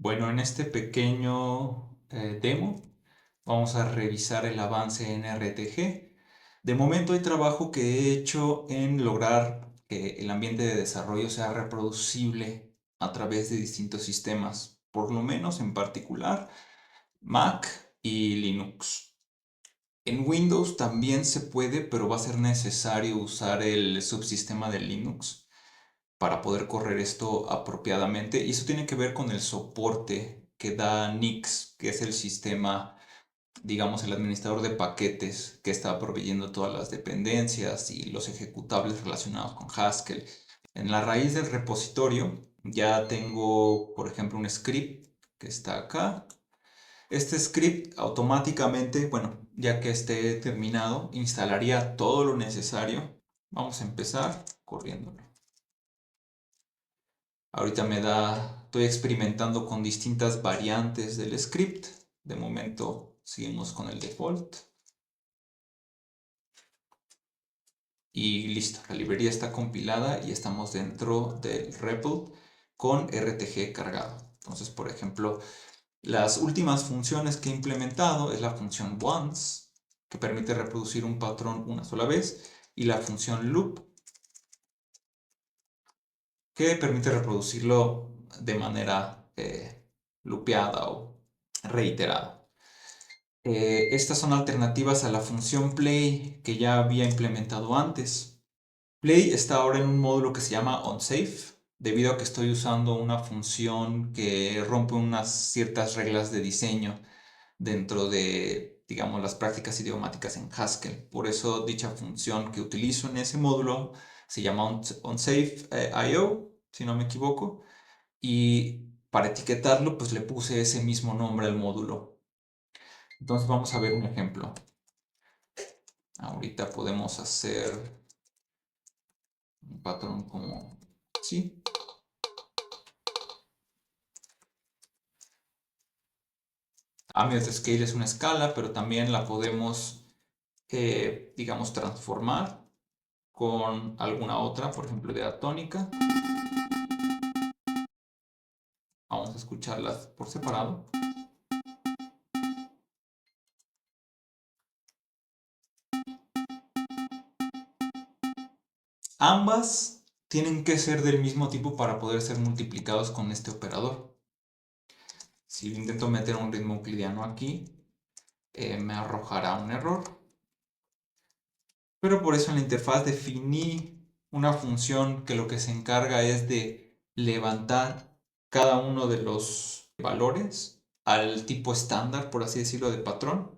Bueno, en este pequeño demo vamos a revisar el avance en RTG. De momento hay trabajo que he hecho en lograr que el ambiente de desarrollo sea reproducible a través de distintos sistemas, por lo menos en particular Mac y Linux. En Windows también se puede, pero va a ser necesario usar el subsistema de Linux para poder correr esto apropiadamente. Y eso tiene que ver con el soporte que da Nix, que es el sistema, digamos, el administrador de paquetes que está proveyendo todas las dependencias y los ejecutables relacionados con Haskell. En la raíz del repositorio ya tengo, por ejemplo, un script que está acá. Este script automáticamente, bueno, ya que esté terminado, instalaría todo lo necesario. Vamos a empezar corriéndolo. Ahorita estoy experimentando con distintas variantes del script. De momento seguimos con el default. Y listo, la librería está compilada y estamos dentro del REPL con RTG cargado. Entonces, por ejemplo, las últimas funciones que he implementado es la función once, que permite reproducir un patrón una sola vez, y la función loop, que permite reproducirlo de manera loopeada o reiterada. Estas son alternativas a la función play que ya había implementado antes. Play está ahora en un módulo que se llama onSafe, debido a que estoy usando una función que rompe unas ciertas reglas de diseño dentro de, digamos, las prácticas idiomáticas en Haskell. Por eso dicha función que utilizo en ese módulo se llama onSafe.io, si no me equivoco, y para etiquetarlo pues le puse ese mismo nombre al módulo. Entonces vamos a ver un ejemplo. Ahorita podemos hacer un patrón como así. Ambient Scale es una escala, pero también la podemos, digamos, transformar con alguna otra, por ejemplo, de atónica. Vamos a escucharlas por separado. Ambas tienen que ser del mismo tipo para poder ser multiplicados con este operador. Si intento meter un ritmo euclidiano aquí, me arrojará un error. Pero por eso en la interfaz definí una función que lo que se encarga es de levantar cada uno de los valores al tipo estándar, por así decirlo, de patrón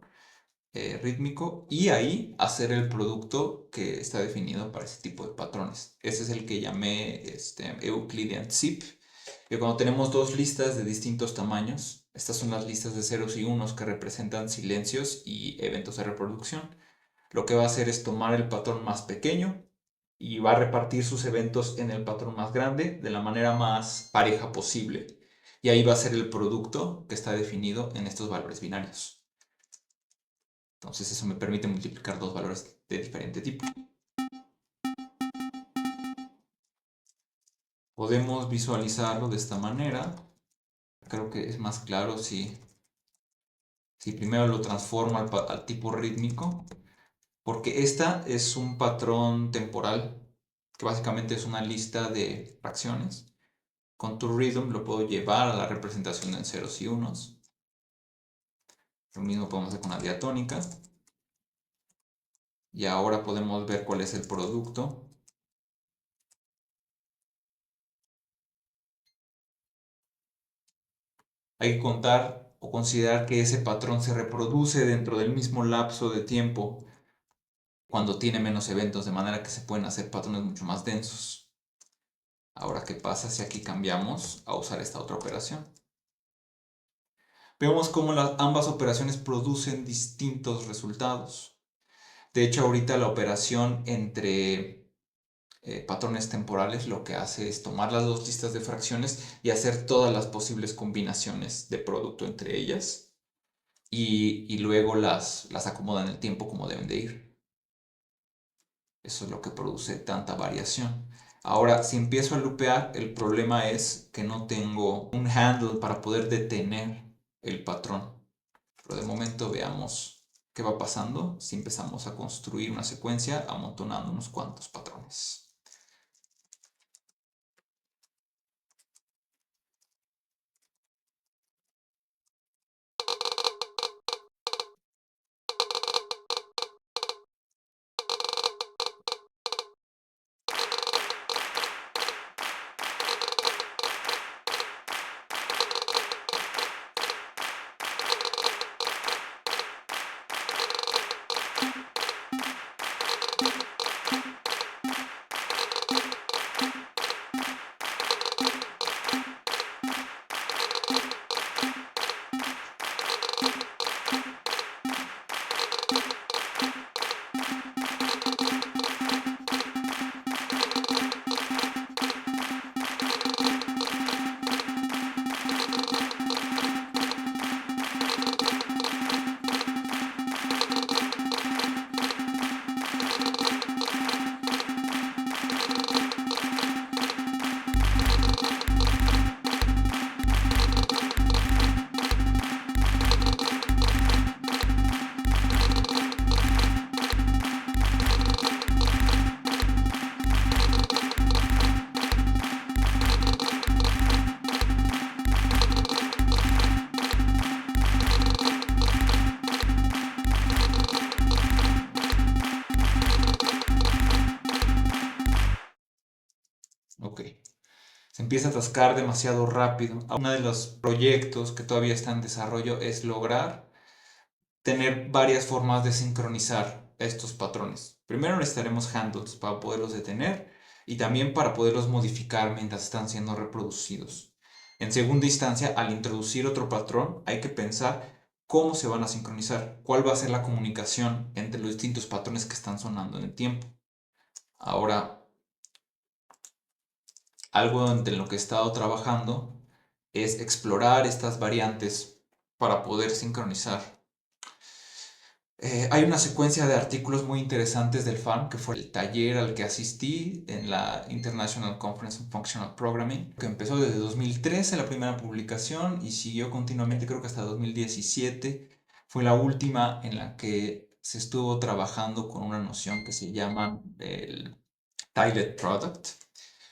rítmico, y ahí hacer el producto que está definido para ese tipo de patrones. Ese es el que llamé Euclidean zip, que cuando tenemos dos listas de distintos tamaños, estas son las listas de ceros y unos que representan silencios y eventos de reproducción. Lo que va a hacer es tomar el patrón más pequeño y va a repartir sus eventos en el patrón más grande de la manera más pareja posible. Y ahí va a ser el producto que está definido en estos valores binarios. Entonces eso me permite multiplicar dos valores de diferente tipo. Podemos visualizarlo de esta manera. Creo que es más claro si primero lo transformo al tipo rítmico, porque esta es un patrón temporal, que básicamente es una lista de fracciones. Con toRhythm lo puedo llevar a la representación en ceros y unos. Lo mismo podemos hacer con la diatónica. Y ahora podemos ver cuál es el producto. Hay que contar o considerar que ese patrón se reproduce dentro del mismo lapso de tiempo cuando tiene menos eventos, de manera que se pueden hacer patrones mucho más densos. Ahora, ¿qué pasa si aquí cambiamos a usar esta otra operación? Vemos cómo ambas operaciones producen distintos resultados. De hecho, ahorita la operación entre patrones temporales lo que hace es tomar las dos listas de fracciones y hacer todas las posibles combinaciones de producto entre ellas, y luego las acomoda en el tiempo como deben de ir. Eso es lo que produce tanta variación. Ahora, si empiezo a loopear, el problema es que no tengo un handle para poder detener el patrón. Pero de momento veamos qué va pasando si empezamos a construir una secuencia amontonando unos cuantos patrones. Ok. Se empieza a atascar demasiado rápido. Uno de los proyectos que todavía está en desarrollo es lograr tener varias formas de sincronizar estos patrones. Primero necesitaremos handles para poderlos detener y también para poderlos modificar mientras están siendo reproducidos. En segunda instancia, al introducir otro patrón, hay que pensar cómo se van a sincronizar, cuál va a ser la comunicación entre los distintos patrones que están sonando en el tiempo. Ahora, algo entre lo que he estado trabajando es explorar estas variantes para poder sincronizar. Hay una secuencia de artículos muy interesantes del FAM, que fue el taller al que asistí en la International Conference on Functional Programming, que empezó desde 2013 la primera publicación y siguió continuamente, creo que hasta 2017. Fue la última en la que se estuvo trabajando con una noción que se llama el Tiled Product,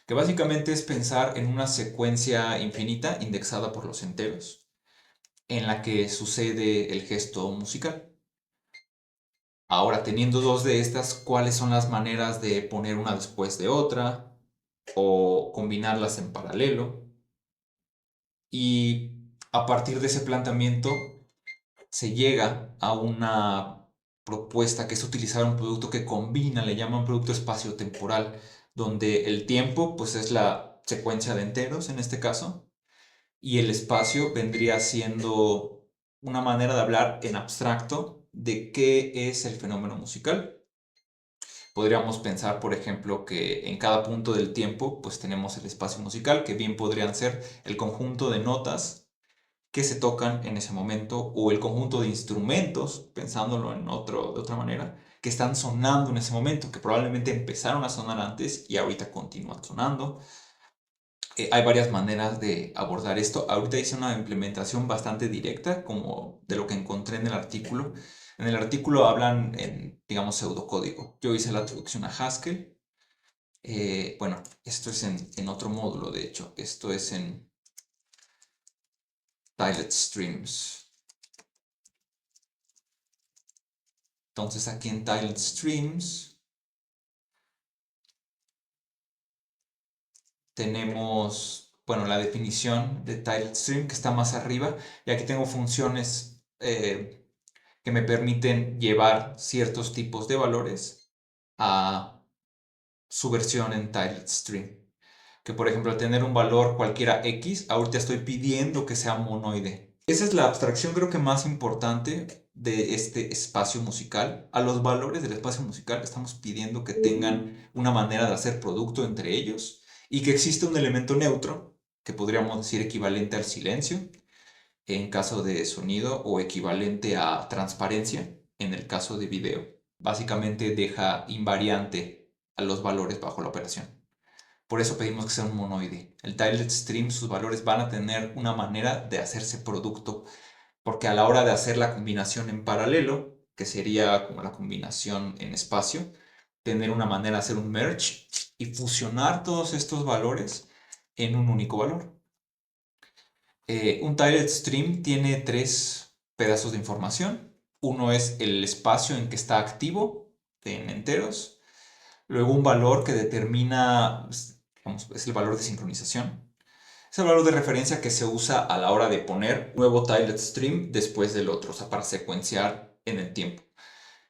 que básicamente es pensar en una secuencia infinita indexada por los enteros, en la que sucede el gesto musical. Ahora, teniendo dos de estas, ¿cuáles son las maneras de poner una después de otra o combinarlas en paralelo? Y a partir de ese planteamiento se llega a una propuesta que es utilizar un producto que combina, le llaman producto espacio-temporal, donde el tiempo pues es la secuencia de enteros en este caso, y el espacio vendría siendo una manera de hablar en abstracto de qué es el fenómeno musical. Podríamos pensar, por ejemplo, que en cada punto del tiempo pues tenemos el espacio musical, que bien podrían ser el conjunto de notas que se tocan en ese momento o el conjunto de instrumentos, pensándolo de otra manera, que están sonando en ese momento, que probablemente empezaron a sonar antes y ahorita continúan sonando. Hay varias maneras de abordar esto. Ahorita hice una implementación bastante directa, como de lo que encontré en el artículo. En el artículo hablan en, digamos, pseudocódigo. Yo hice la traducción a Haskell. Bueno, esto es en otro módulo, de hecho. Esto es en Tiled Streams. Entonces aquí en Tiled Streams tenemos, bueno, la definición de Tiled Stream que está más arriba. Y aquí tengo funciones que me permiten llevar ciertos tipos de valores a su versión en Tiled Stream. Que por ejemplo, al tener un valor cualquiera X, ahorita estoy pidiendo que sea monoide. Esa es la abstracción creo que más importante de este espacio musical. A los valores del espacio musical estamos pidiendo que tengan una manera de hacer producto entre ellos y que exista un elemento neutro, que podríamos decir equivalente al silencio en caso de sonido o equivalente a transparencia en el caso de video. Básicamente deja invariante a los valores bajo la operación. Por eso pedimos que sea un monoide. El tiled stream, sus valores van a tener una manera de hacerse producto, porque a la hora de hacer la combinación en paralelo, que sería como la combinación en espacio, tener una manera de hacer un merge y fusionar todos estos valores en un único valor. Un tiled stream tiene tres pedazos de información. Uno es el espacio en que está activo, en enteros. Luego un valor que determina, digamos, es el valor de sincronización. Es el valor de referencia que se usa a la hora de poner un nuevo tiled stream después del otro, o sea, para secuenciar en el tiempo.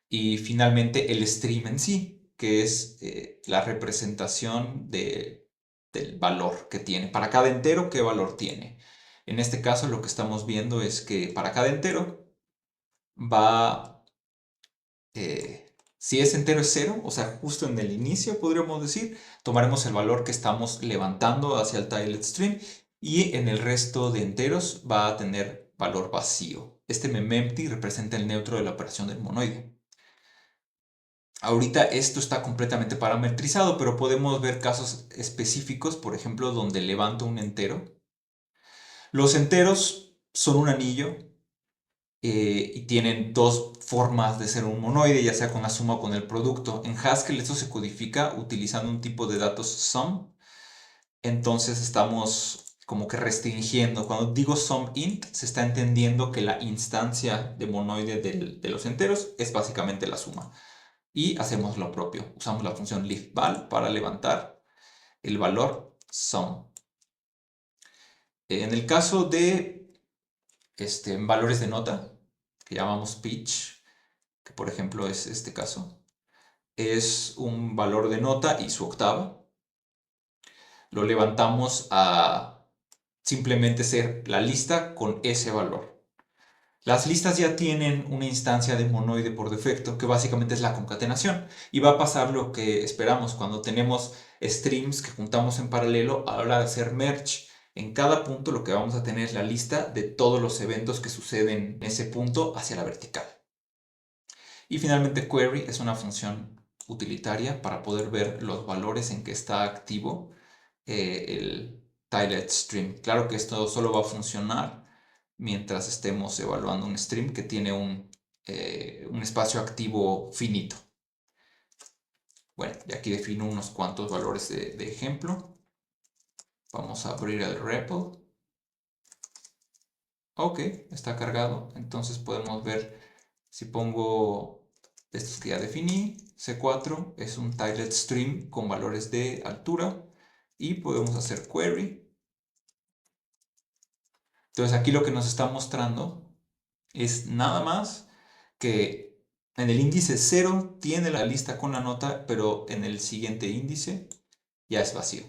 Y finalmente el stream en sí, que es la representación del valor que tiene. Para cada entero, ¿qué valor tiene? En este caso lo que estamos viendo es que para cada entero va, si ese entero es 0, o sea, justo en el inicio podríamos decir, tomaremos el valor que estamos levantando hacia el tiled stream y en el resto de enteros va a tener valor vacío. Este memempty representa el neutro de la operación del monoide. Ahorita esto está completamente parametrizado, pero podemos ver casos específicos, por ejemplo, donde levanto un entero. Los enteros son un anillo y tienen dos formas de ser un monoide, ya sea con la suma o con el producto. En Haskell esto se codifica utilizando un tipo de datos sum. Entonces estamos como que restringiendo. Cuando digo sum int, se está entendiendo que la instancia de monoide de los enteros es básicamente la suma. Y hacemos lo propio. Usamos la función leafval para levantar el valor sum. En el caso de valores de nota, que llamamos pitch, que por ejemplo es este caso, es un valor de nota y su octava. Lo levantamos a simplemente ser la lista con ese valor. Las listas ya tienen una instancia de monoide por defecto, que básicamente es la concatenación. Y va a pasar lo que esperamos cuando tenemos streams que juntamos en paralelo a la hora de hacer merge. En cada punto lo que vamos a tener es la lista de todos los eventos que suceden en ese punto hacia la vertical. Y finalmente query es una función utilitaria para poder ver los valores en que está activo el tiled stream. Claro que esto solo va a funcionar mientras estemos evaluando un stream que tiene un espacio activo finito. Bueno, y aquí defino unos cuantos valores de ejemplo. Vamos a abrir el REPL. Ok, está cargado. Entonces podemos ver si pongo estos que ya definí. C4 es un tiled stream con valores de altura. Y podemos hacer query. Entonces aquí lo que nos está mostrando es nada más que en el índice 0 tiene la lista con la nota, pero en el siguiente índice ya es vacío.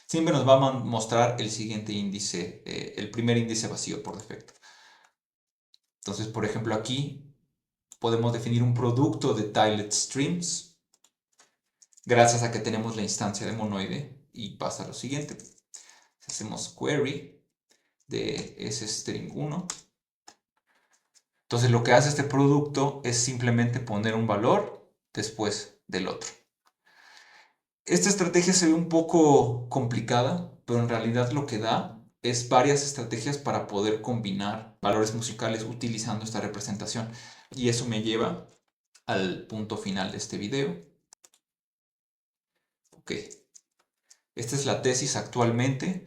Siempre nos va a mostrar el siguiente índice, el primer índice vacío por defecto. Entonces, por ejemplo, aquí podemos definir un producto de tiled streams gracias a que tenemos la instancia de monoide y pasa lo siguiente. Hacemos query de ese string 1. Entonces lo que hace este producto es simplemente poner un valor después del otro. Esta estrategia se ve un poco complicada, pero en realidad lo que da es varias estrategias para poder combinar valores musicales utilizando esta representación. Y eso me lleva al punto final de este video. Ok, esta es la tesis actualmente.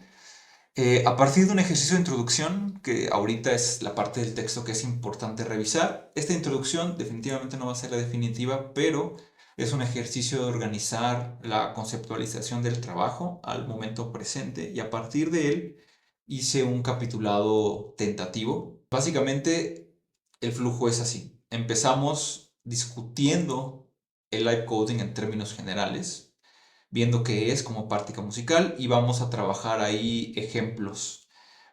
A partir de un ejercicio de introducción, que ahorita es la parte del texto que es importante revisar, esta introducción definitivamente no va a ser la definitiva, pero es un ejercicio de organizar la conceptualización del trabajo al momento presente y a partir de él hice un capitulado tentativo. Básicamente el flujo es así. Empezamos discutiendo el live coding en términos generales, viendo qué es como práctica musical y vamos a trabajar ahí ejemplos,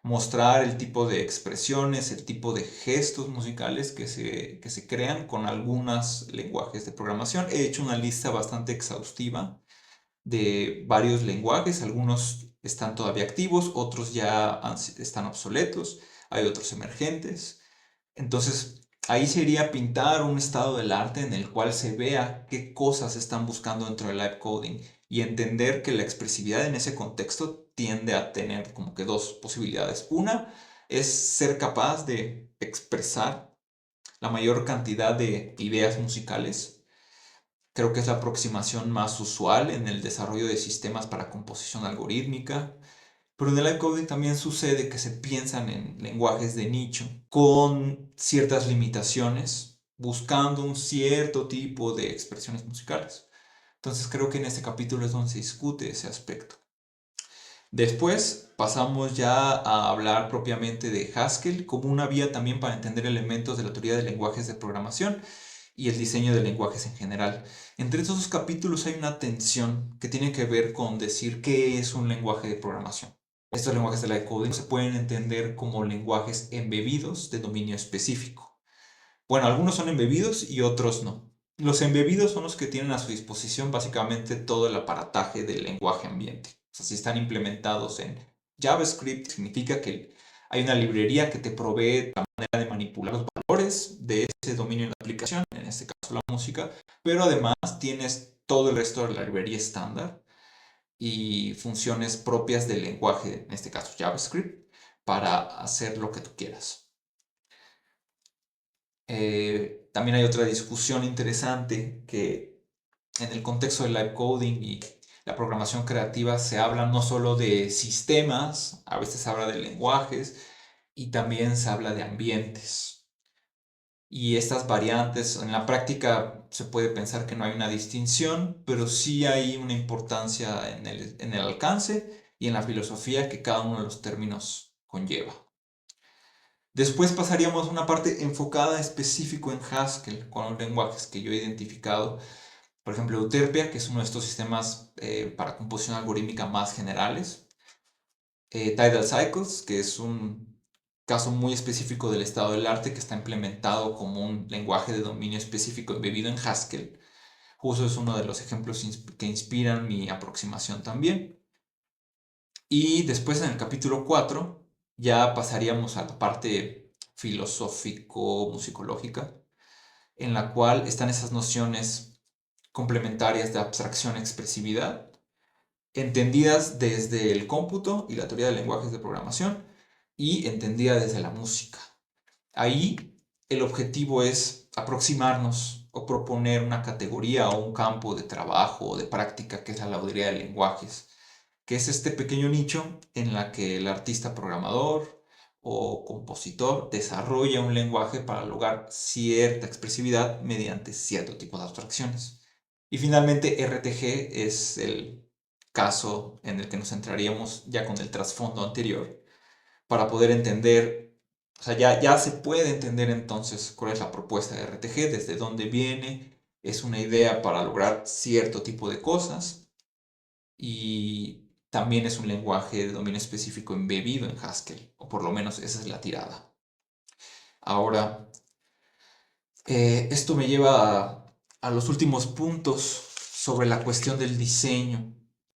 mostrar el tipo de expresiones, el tipo de gestos musicales que se crean con algunos lenguajes de programación. He hecho una lista bastante exhaustiva de varios lenguajes, algunos están todavía activos, otros ya están obsoletos, hay otros emergentes. Entonces, ahí sería pintar un estado del arte en el cual se vea qué cosas están buscando dentro del live coding y entender que la expresividad en ese contexto tiende a tener como que dos posibilidades. Una es ser capaz de expresar la mayor cantidad de ideas musicales. Creo que es la aproximación más usual en el desarrollo de sistemas para composición algorítmica. Pero en el live coding también sucede que se piensan en lenguajes de nicho con ciertas limitaciones, buscando un cierto tipo de expresiones musicales. Entonces creo que en este capítulo es donde se discute ese aspecto. Después pasamos ya a hablar propiamente de Haskell como una vía también para entender elementos de la teoría de lenguajes de programación y el diseño de lenguajes en general. Entre estos dos capítulos hay una tensión que tiene que ver con decir qué es un lenguaje de programación. Estos lenguajes de live coding se pueden entender como lenguajes embebidos de dominio específico. Bueno, algunos son embebidos y otros no. Los embebidos son los que tienen a su disposición básicamente todo el aparataje del lenguaje ambiente. O sea, si están implementados en JavaScript, significa que hay una librería que te provee la manera de manipular los valores de ese dominio en la aplicación, en este caso la música, pero además tienes todo el resto de la librería estándar y funciones propias del lenguaje, en este caso JavaScript, para hacer lo que tú quieras. También hay otra discusión interesante que en el contexto del live coding y la programación creativa se habla no solo de sistemas, a veces se habla de lenguajes y también se habla de ambientes. Y estas variantes, en la práctica se puede pensar que no hay una distinción, pero sí hay una importancia en el alcance y en la filosofía que cada uno de los términos conlleva. Después pasaríamos a una parte enfocada específico en Haskell, con los lenguajes que yo he identificado. Por ejemplo, Euterpia, que es uno de estos sistemas para composición algorítmica más generales. Tidal Cycles, que es un caso muy específico del estado del arte que está implementado como un lenguaje de dominio específico embebido en Haskell. Justo es uno de los ejemplos que inspiran mi aproximación también. Y después en el capítulo 4 ya pasaríamos a la parte filosófico-musicológica, en la cual están esas nociones complementarias de abstracción-expresividad, entendidas desde el cómputo y la teoría de lenguajes de programación y entendida desde la música. Ahí el objetivo es aproximarnos o proponer una categoría o un campo de trabajo o de práctica que es la laudería de lenguajes, que es este pequeño nicho en la que el artista programador o compositor desarrolla un lenguaje para lograr cierta expresividad mediante cierto tipo de abstracciones. Y finalmente RTG es el caso en el que nos centraríamos ya con el trasfondo anterior para poder entender, o sea, ya se puede entender entonces cuál es la propuesta de RTG, desde dónde viene, es una idea para lograr cierto tipo de cosas y también es un lenguaje de dominio específico embebido en Haskell, o por lo menos esa es la tirada. Ahora, esto me lleva a los últimos puntos sobre la cuestión del diseño.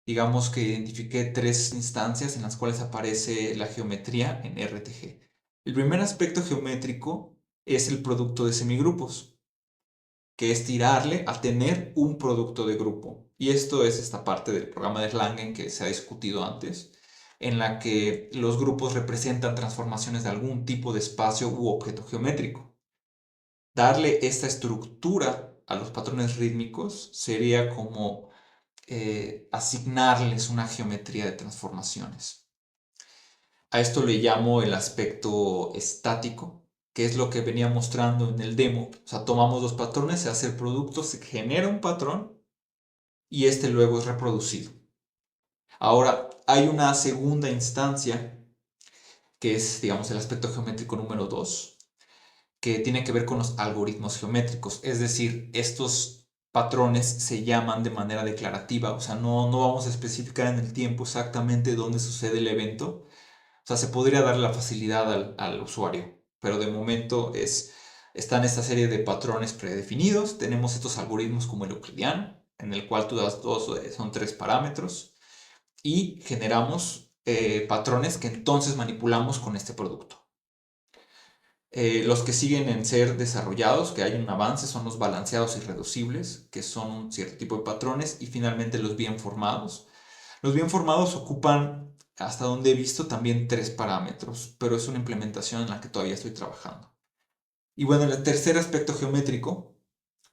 Digamos que identifiqué tres instancias en las cuales aparece la geometría en RTG. El primer aspecto geométrico es el producto de semigrupos, que es tirarle a tener un producto de grupo. Y esto es esta parte del programa de Slangen que se ha discutido antes, en la que los grupos representan transformaciones de algún tipo de espacio u objeto geométrico. Darle esta estructura a los patrones rítmicos sería como asignarles una geometría de transformaciones. A esto le llamo el aspecto estático, que es lo que venía mostrando en el demo. O sea, tomamos dos patrones, se hace el producto, se genera un patrón y este luego es reproducido. Ahora, hay una segunda instancia, que es, digamos, el aspecto geométrico número 2, que tiene que ver con los algoritmos geométricos. Es decir, estos patrones se llaman de manera declarativa, o sea, no vamos a especificar en el tiempo exactamente dónde sucede el evento. O sea, se podría dar la facilidad al usuario, pero de momento están esta serie de patrones predefinidos. Tenemos estos algoritmos como el euclidiano, en el cual tú das son tres parámetros y generamos patrones que entonces manipulamos con este producto. Los que siguen en ser desarrollados, que hay un avance, son los balanceados y reducibles, que son un cierto tipo de patrones, y finalmente los bien formados. Los bien formados ocupan, hasta donde he visto, también 3 parámetros, pero es una implementación en la que todavía estoy trabajando. Y bueno, el tercer aspecto geométrico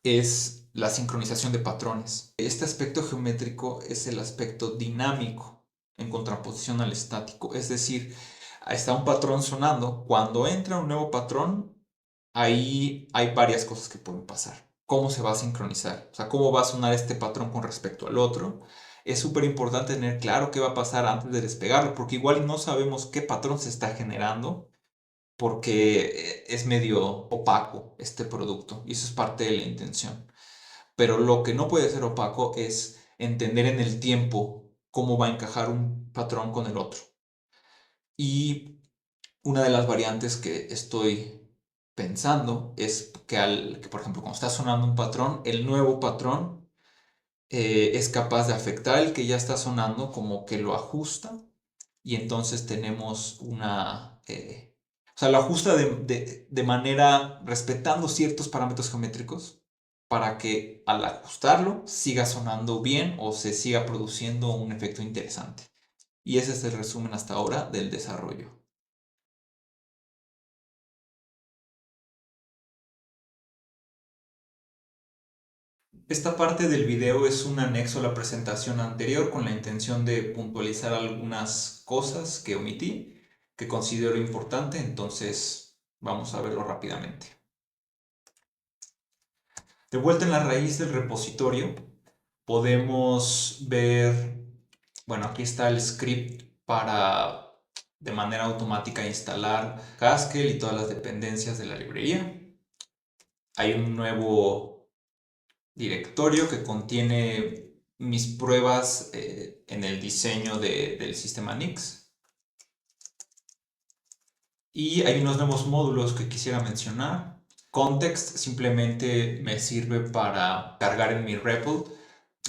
es la sincronización de patrones. Este aspecto geométrico es el aspecto dinámico en contraposición al estático, es decir, está un patrón sonando. Cuando entra un nuevo patrón, ahí hay varias cosas que pueden pasar. ¿Cómo se va a sincronizar? O sea, ¿cómo va a sonar este patrón con respecto al otro? Es súper importante tener claro qué va a pasar antes de despegarlo, porque igual no sabemos qué patrón se está generando, porque es medio opaco este producto, y eso es parte de la intención. Pero lo que no puede ser opaco es entender en el tiempo cómo va a encajar un patrón con el otro. Y una de las variantes que estoy pensando es que, por ejemplo, cuando está sonando un patrón, el nuevo patrón es capaz de afectar el que ya está sonando, como que lo ajusta, y entonces tenemos o sea, lo ajusta de manera respetando ciertos parámetros geométricos para que al ajustarlo siga sonando bien o se siga produciendo un efecto interesante. Y ese es el resumen hasta ahora del desarrollo. Esta parte del video es un anexo a la presentación anterior con la intención de puntualizar algunas cosas que omití, que considero importante, entonces vamos a verlo rápidamente. De vuelta en la raíz del repositorio, podemos ver, bueno, aquí está el script para de manera automática instalar Haskell y todas las dependencias de la librería. Hay un nuevo directorio que contiene mis pruebas en el diseño del sistema Nix. Y hay unos nuevos módulos que quisiera mencionar. Context simplemente me sirve para cargar en mi REPL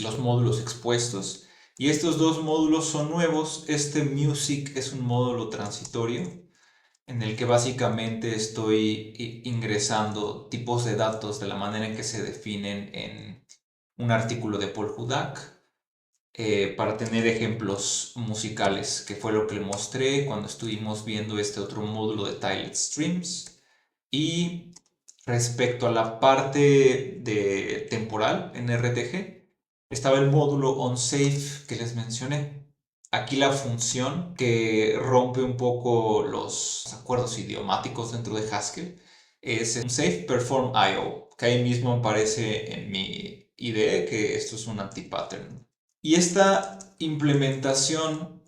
los módulos expuestos. Y estos dos módulos son nuevos. Este Music es un módulo transitorio en el que básicamente estoy ingresando tipos de datos de la manera en que se definen en un artículo de Paul Hudak, para tener ejemplos musicales, que fue lo que le mostré cuando estuvimos viendo este otro módulo de Tiled Streams. Y respecto a la parte de temporal en RTG, estaba el módulo onSafe que les mencioné. Aquí la función que rompe un poco los acuerdos idiomáticos dentro de Haskell es onSafe perform IO, que ahí mismo aparece en mi IDE que esto es un anti-pattern. Y esta implementación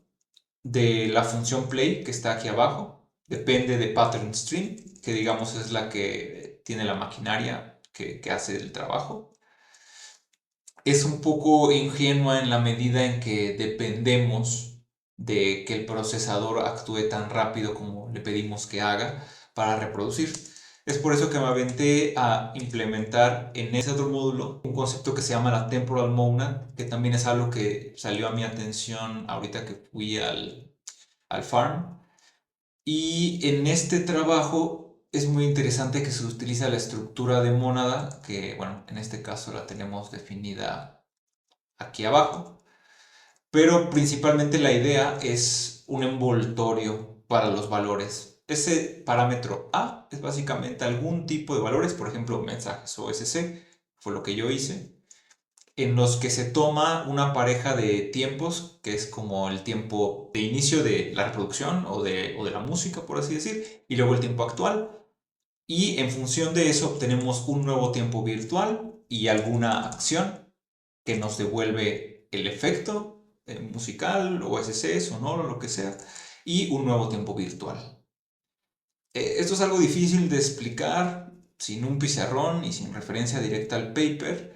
de la función play que está aquí abajo depende de pattern stream, que digamos es la que tiene la maquinaria que hace el trabajo. Es un poco ingenua en la medida en que dependemos de que el procesador actúe tan rápido como le pedimos que haga para reproducir. Es por eso que me aventé a implementar en ese otro módulo un concepto que se llama la Temporal Monad, que también es algo que salió a mi atención ahorita que fui al farm. Y en este trabajo es muy interesante que se utiliza la estructura de mónada, que bueno, en este caso la tenemos definida aquí abajo, pero principalmente la idea es un envoltorio para los valores. Ese parámetro A es básicamente algún tipo de valores, por ejemplo, mensajes OSC, fue lo que yo hice, en los que se toma una pareja de tiempos, que es como el tiempo de inicio de la reproducción o de la música, por así decir, y luego el tiempo actual. Y en función de eso obtenemos un nuevo tiempo virtual y alguna acción que nos devuelve el efecto musical, OSC, sonoro, lo que sea, y un nuevo tiempo virtual. Esto es algo difícil de explicar sin un pizarrón y sin referencia directa al paper,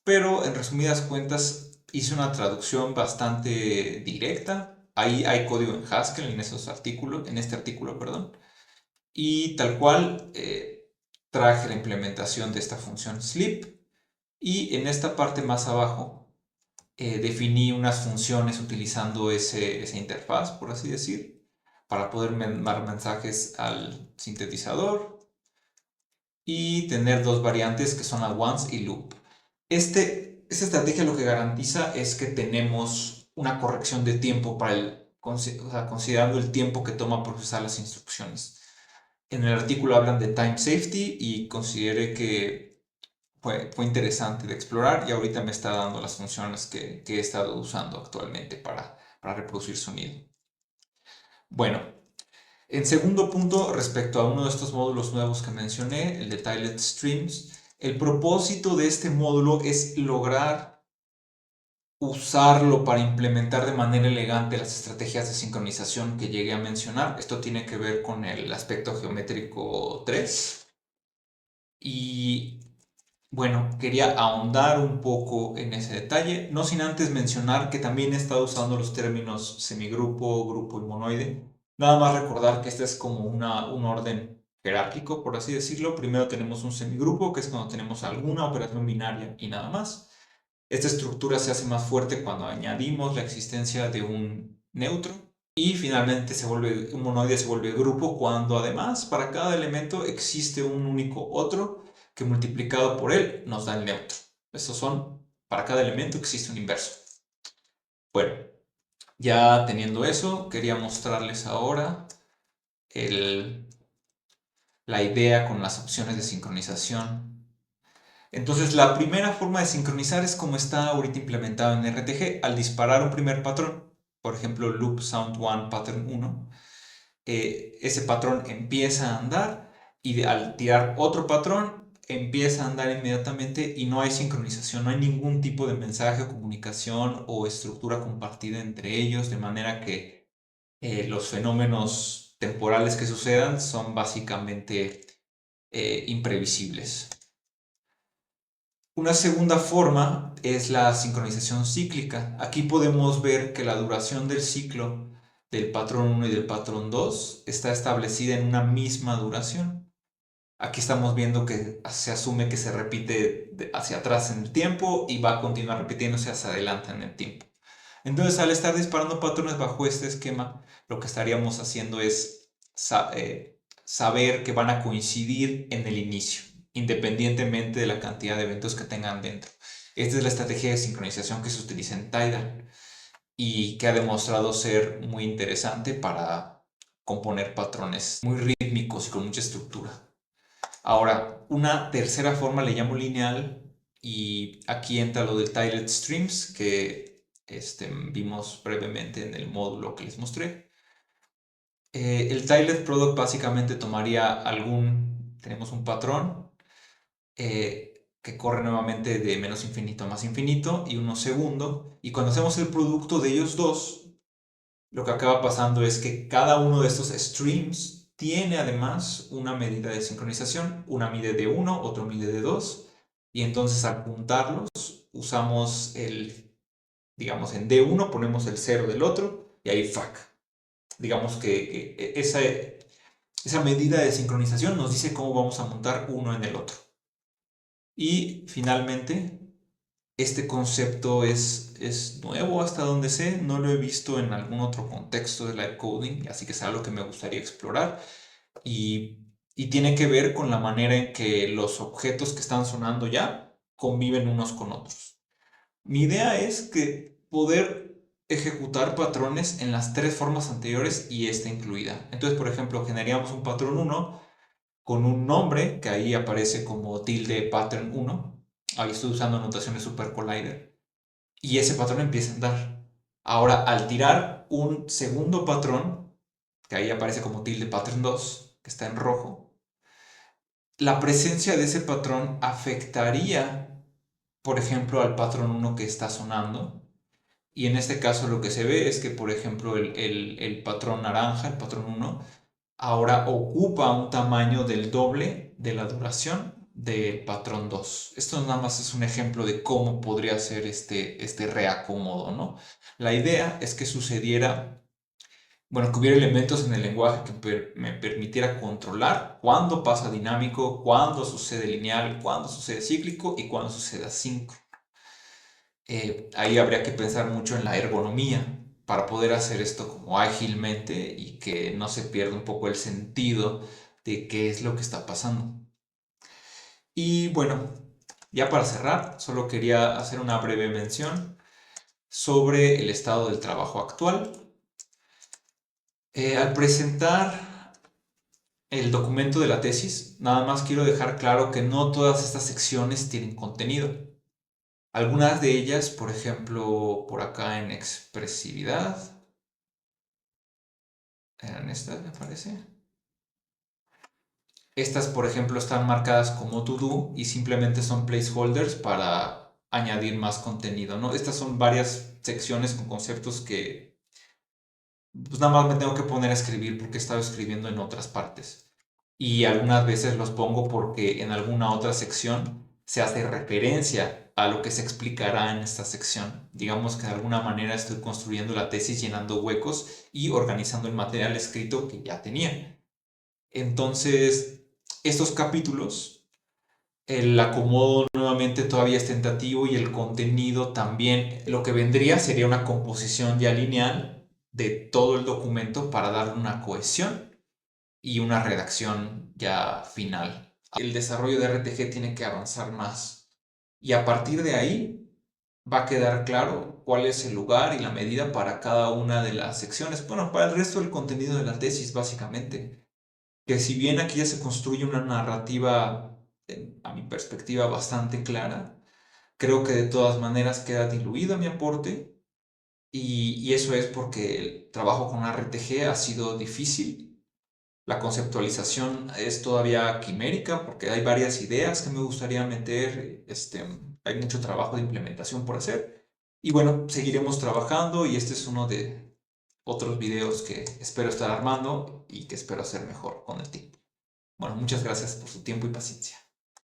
pero en resumidas cuentas hice una traducción bastante directa. Ahí hay código en Haskell en esos artículos, en este artículo, perdón, y tal cual traje la implementación de esta función sleep, y en esta parte más abajo definí unas funciones utilizando esa interfaz, por así decir, para poder mandar mensajes al sintetizador y tener dos variantes que son add once y loop. Esta estrategia lo que garantiza es que tenemos una corrección de tiempo o sea, considerando el tiempo que toma procesar las instrucciones. En el artículo hablan de time safety y consideré que fue interesante de explorar y ahorita me está dando las funciones que he estado usando actualmente para reproducir sonido. Bueno, en segundo punto, respecto a uno de estos módulos nuevos que mencioné, el de Tilet Streams, el propósito de este módulo es lograr usarlo para implementar de manera elegante las estrategias de sincronización que llegué a mencionar. Esto tiene que ver con el aspecto geométrico 3. Y bueno, quería ahondar un poco en ese detalle, no sin antes mencionar que también he estado usando los términos semigrupo, grupo y monoide. Nada más recordar que este es como un orden jerárquico, por así decirlo. Primero tenemos un semigrupo, que es cuando tenemos alguna operación binaria y nada más. Esta estructura se hace más fuerte cuando añadimos la existencia de un neutro. Y finalmente un monoide se vuelve grupo cuando además para cada elemento existe un único otro que multiplicado por él nos da el neutro. Para cada elemento existe un inverso. Bueno, ya teniendo eso, quería mostrarles ahora la idea con las opciones de sincronización. Entonces, la primera forma de sincronizar es como está ahorita implementado en RTG. Al disparar un primer patrón, por ejemplo, loop sound 1 pattern 1, ese patrón empieza a andar y al tirar otro patrón empieza a andar inmediatamente y no hay sincronización, no hay ningún tipo de mensaje o comunicación o estructura compartida entre ellos, de manera que los fenómenos temporales que sucedan son básicamente imprevisibles. Una segunda forma es la sincronización cíclica. Aquí podemos ver que la duración del ciclo del patrón 1 y del patrón 2 está establecida en una misma duración. Aquí estamos viendo que se asume que se repite hacia atrás en el tiempo y va a continuar repitiéndose hacia adelante en el tiempo. Entonces, al estar disparando patrones bajo este esquema, lo que estaríamos haciendo es saber que van a coincidir en el inicio, independientemente de la cantidad de eventos que tengan dentro. Esta es la estrategia de sincronización que se utiliza en Tidal y que ha demostrado ser muy interesante para componer patrones muy rítmicos y con mucha estructura. Ahora, una tercera forma le llamo lineal y aquí entra lo de Tilet Streams que vimos brevemente en el módulo que les mostré. El Tilet Product básicamente tomaría tenemos un patrón que corre nuevamente de menos infinito a más infinito y uno segundo, y cuando hacemos el producto de ellos dos, lo que acaba pasando es que cada uno de estos streams tiene además una medida de sincronización, una mide de 1, otro mide de 2, y entonces al juntarlos usamos digamos en D1 ponemos el 0 del otro y ahí fuck. Digamos que esa medida de sincronización nos dice cómo vamos a montar uno en el otro. Y finalmente, este concepto es nuevo hasta donde sé, no lo he visto en algún otro contexto de live coding, así que es algo que me gustaría explorar y tiene que ver con la manera en que los objetos que están sonando ya conviven unos con otros. Mi idea es que poder ejecutar patrones en las tres formas anteriores y esta incluida. Entonces, por ejemplo, generaríamos un patrón 1 con un nombre que ahí aparece como tilde pattern 1. Ahí estoy usando notaciones super collider. Y ese patrón empieza a andar. Ahora, al tirar un segundo patrón, que ahí aparece como tilde pattern 2, que está en rojo, la presencia de ese patrón afectaría, por ejemplo, al patrón 1 que está sonando. Y en este caso lo que se ve es que, por ejemplo, el patrón naranja, el patrón 1, ahora ocupa un tamaño del doble de la duración del patrón 2. Esto nada más es un ejemplo de cómo podría ser este reacomodo, ¿no? La idea es que sucediera, bueno, que hubiera elementos en el lenguaje que me permitiera controlar cuándo pasa dinámico, cuándo sucede lineal, cuándo sucede cíclico y cuándo sucede asíncrono. Ahí habría que pensar mucho en la ergonomía para poder hacer esto como ágilmente y que no se pierda un poco el sentido de qué es lo que está pasando. Y bueno, ya para cerrar, solo quería hacer una breve mención sobre el estado del trabajo actual. Al presentar el documento de la tesis, nada más quiero dejar claro que no todas estas secciones tienen contenido. Algunas de ellas, por ejemplo, por acá en expresividad, eran estas, me parece. Estas, por ejemplo, están marcadas como to do y simplemente son placeholders para añadir más contenido, ¿no? Estas son varias secciones con conceptos que pues nada más me tengo que poner a escribir porque he estado escribiendo en otras partes. Y algunas veces los pongo porque en alguna otra sección se hace referencia a lo que se explicará en esta sección. Digamos que de alguna manera estoy construyendo la tesis llenando huecos y organizando el material escrito que ya tenía. Entonces, estos capítulos, el acomodo nuevamente todavía es tentativo y el contenido también. Lo que vendría sería una composición ya lineal de todo el documento para darle una cohesión y una redacción ya final. El desarrollo de RTG tiene que avanzar más y a partir de ahí va a quedar claro cuál es el lugar y la medida para cada una de las secciones. Bueno, para el resto del contenido de la tesis, básicamente. Que si bien aquí ya se construye una narrativa, a mi perspectiva, bastante clara, creo que de todas maneras queda diluida mi aporte y eso es porque el trabajo con RTG ha sido difícil. La conceptualización es todavía quimérica porque hay varias ideas que me gustaría meter, hay mucho trabajo de implementación por hacer. Y bueno, seguiremos trabajando y este es uno de otros videos que espero estar armando y que espero hacer mejor con el tiempo. Bueno, muchas gracias por su tiempo y paciencia.